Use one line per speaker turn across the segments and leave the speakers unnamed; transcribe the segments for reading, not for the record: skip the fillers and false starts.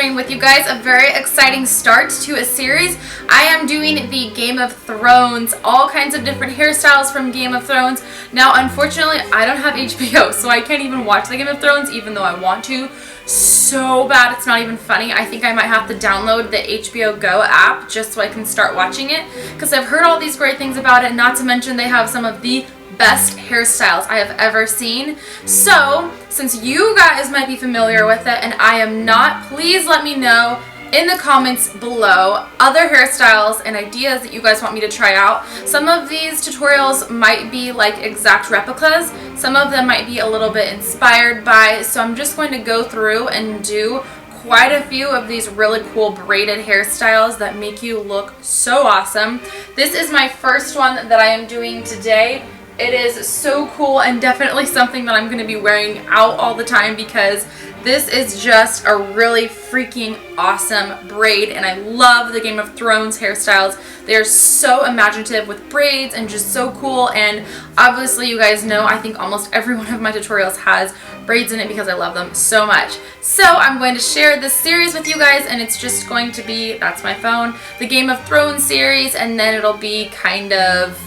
sharing with you guys a very exciting start to a series. I am doing the Game of Thrones, all kinds of different hairstyles from Game of Thrones. Now, unfortunately, I don't have HBO, so I can't even watch the Game of Thrones, even though I want to so bad it's not even funny. I think I might have to download the HBO Go app just so I can start watching it, because I've heard all these great things about it, not to mention they have some of the best hairstyles I have ever seen. So, since you guys might be familiar with it and I am not, please let me know in the comments below other hairstyles and ideas that you guys want me to try out. Some of these tutorials might be like exact replicas. Some of them might be a little bit inspired by, so I'm just going to go through and do quite a few of these really cool braided hairstyles that make you look so awesome. This is my first one that I am doing today. It is so cool and definitely something that I'm going to be wearing out all the time because this is just a really freaking awesome braid, and I love the Game of Thrones hairstyles. They're so imaginative with braids and just so cool, and obviously you guys know I think almost every one of my tutorials has braids in it because I love them so much. So I'm going to share this series with you guys, and it's just going to be, that's my phone, the Game of Thrones series, and then it'll be kind of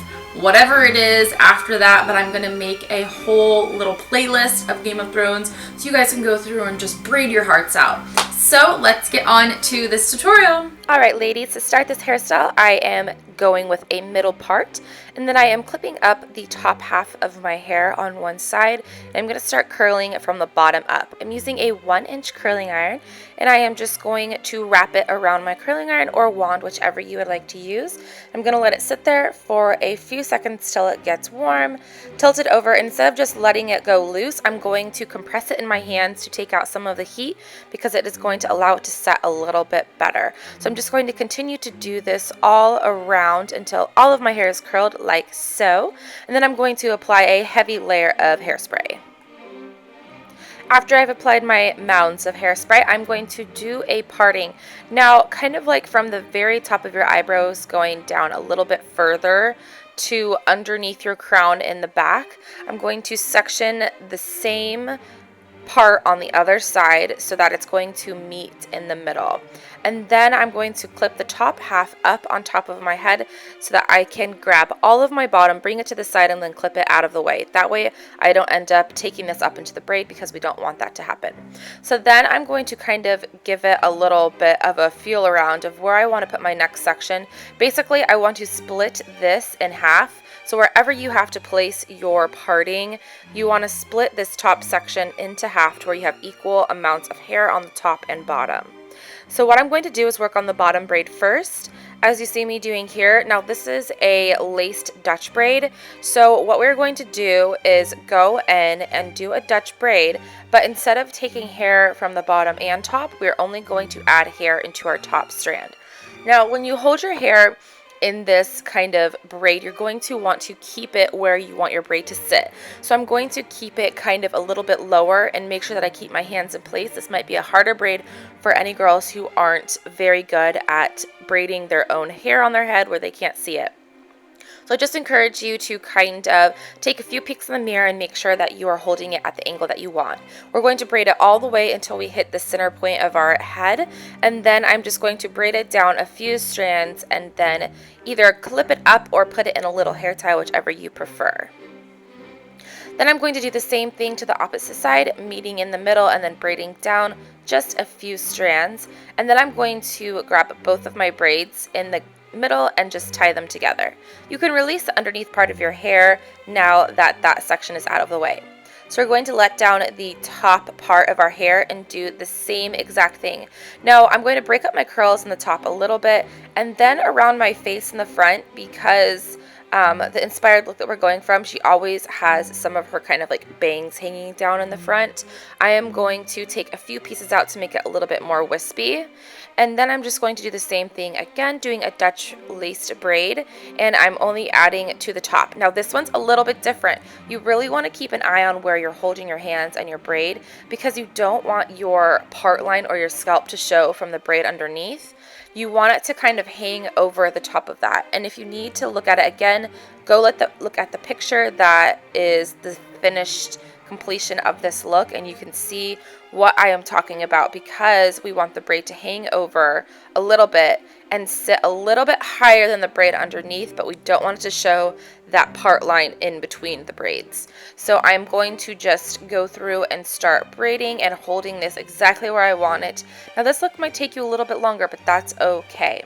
whatever it is after that, but I'm gonna make a whole little playlist of Game of Thrones so you guys can go through and just braid your hearts out. So let's get on to this tutorial. Alright ladies, to start this hairstyle I am going with a middle part, and then I am clipping up the top half of my hair on one side, and I'm going to start curling from the bottom up. I'm using a 1-inch curling iron, and I am just going to wrap it around my curling iron or wand, whichever you would like to use. I'm going to let it sit there for a few seconds till it gets warm, tilt it over. Instead of just letting it go loose, I'm going to compress it in my hands to take out some of the heat because it is going to allow it to set a little bit better. So I'm just going to continue to do this all around until all of my hair is curled like so, and then I'm going to apply a heavy layer of hairspray. After I've applied my mounds of hairspray, I'm going to do a parting. Now, kind of like from the very top of your eyebrows going down a little bit further to underneath your crown in the back, I'm going to section the same part on the other side so that it's going to meet in the middle, and then I'm going to clip the top half up on top of my head so that I can grab all of my bottom, bring it to the side, and then clip it out of the way. That way I don't end up taking this up into the braid because we don't want that to happen. So then I'm going to kind of give it a little bit of a feel around of where I want to put my next section. Basically I want to split this in half. So wherever you have to place your parting, you want to split this top section into half to where you have equal amounts of hair on the top and bottom. So what I'm going to do is work on the bottom braid first, as you see me doing here. Now this is a laced Dutch braid, so what we're going to do is go in and do a Dutch braid, but instead of taking hair from the bottom and top, we're only going to add hair into our top strand. Now when you hold your hair in this kind of braid, you're going to want to keep it where you want your braid to sit. So I'm going to keep it kind of a little bit lower and make sure that I keep my hands in place. This might be a harder braid for any girls who aren't very good at braiding their own hair on their head where they can't see it. So I just encourage you to kind of take a few peeks in the mirror and make sure that you are holding it at the angle that you want. We're going to braid it all the way until we hit the center point of our head, and then I'm just going to braid it down a few strands and then either clip it up or put it in a little hair tie, whichever you prefer. Then I'm going to do the same thing to the opposite side, meeting in the middle and then braiding down just a few strands, and then I'm going to grab both of my braids in the middle and just tie them together. You can release the underneath part of your hair now that that section is out of the way. So we're going to let down the top part of our hair and do the same exact thing. Now I'm going to break up my curls in the top a little bit and then around my face in the front, because the inspired look that we're going from, she always has some of her kind of like bangs hanging down in the front. I am going to take a few pieces out to make it a little bit more wispy, and then I'm just going to do the same thing again, doing a Dutch laced braid, and I'm only adding to the top. Now this one's a little bit different. You really want to keep an eye on where you're holding your hands and your braid, because you don't want your part line or your scalp to show from the braid underneath. You want it to kind of hang over the top of that. And if you need to look at it again, go look at the picture that is the finished completion of this look, and you can see what I am talking about, because we want the braid to hang over a little bit and sit a little bit higher than the braid underneath, but we don't want it to show that part line in between the braids. So I'm going to just go through and start braiding and holding this exactly where I want it. Now this look might take you a little bit longer, but that's okay.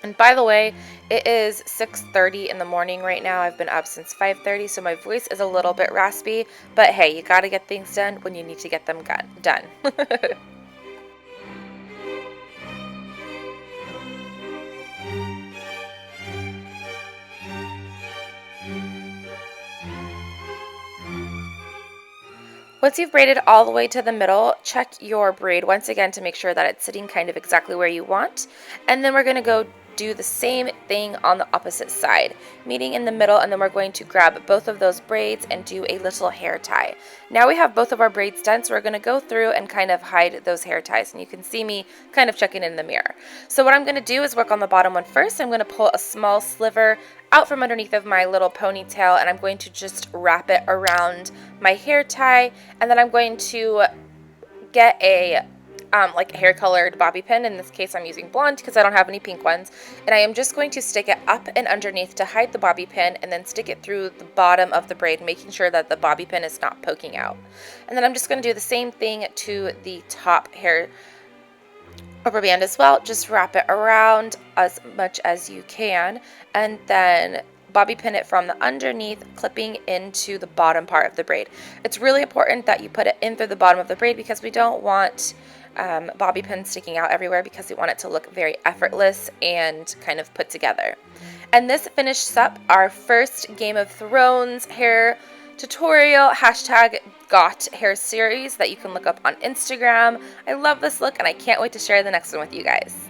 And by the way, it is 6:30 in the morning right now. I've been up since 5:30, so my voice is a little bit raspy, but hey, you gotta get things done when you need to get them done. Once you've braided all the way to the middle, check your braid once again to make sure that it's sitting kind of exactly where you want. And then we're going to go do the same thing on the opposite side, meeting in the middle, and then we're going to grab both of those braids and do a little hair tie. Now we have both of our braids done, so we're going to go through and kind of hide those hair ties, and you can see me kind of checking in the mirror. So what I'm going to do is work on the bottom one first. I'm going to pull a small sliver out from underneath of my little ponytail, and I'm going to just wrap it around my hair tie, and then I'm going to get a like a hair colored bobby pin. In this case I'm using blonde because I don't have any pink ones, and I am just going to stick it up and underneath to hide the bobby pin, and then stick it through the bottom of the braid, making sure that the bobby pin is not poking out. And then I'm just going to do the same thing to the top hair rubber band as well. Just wrap it around as much as you can, and then bobby pin it from the underneath, clipping into the bottom part of the braid. It's really important that you put it in through the bottom of the braid because we don't want bobby pins sticking out everywhere, because we want it to look very effortless and kind of put together. And this finishes up our first Game of Thrones hair tutorial, hashtag G.O.T hair series that you can look up on Instagram. I love this look and I can't wait to share the next one with you guys.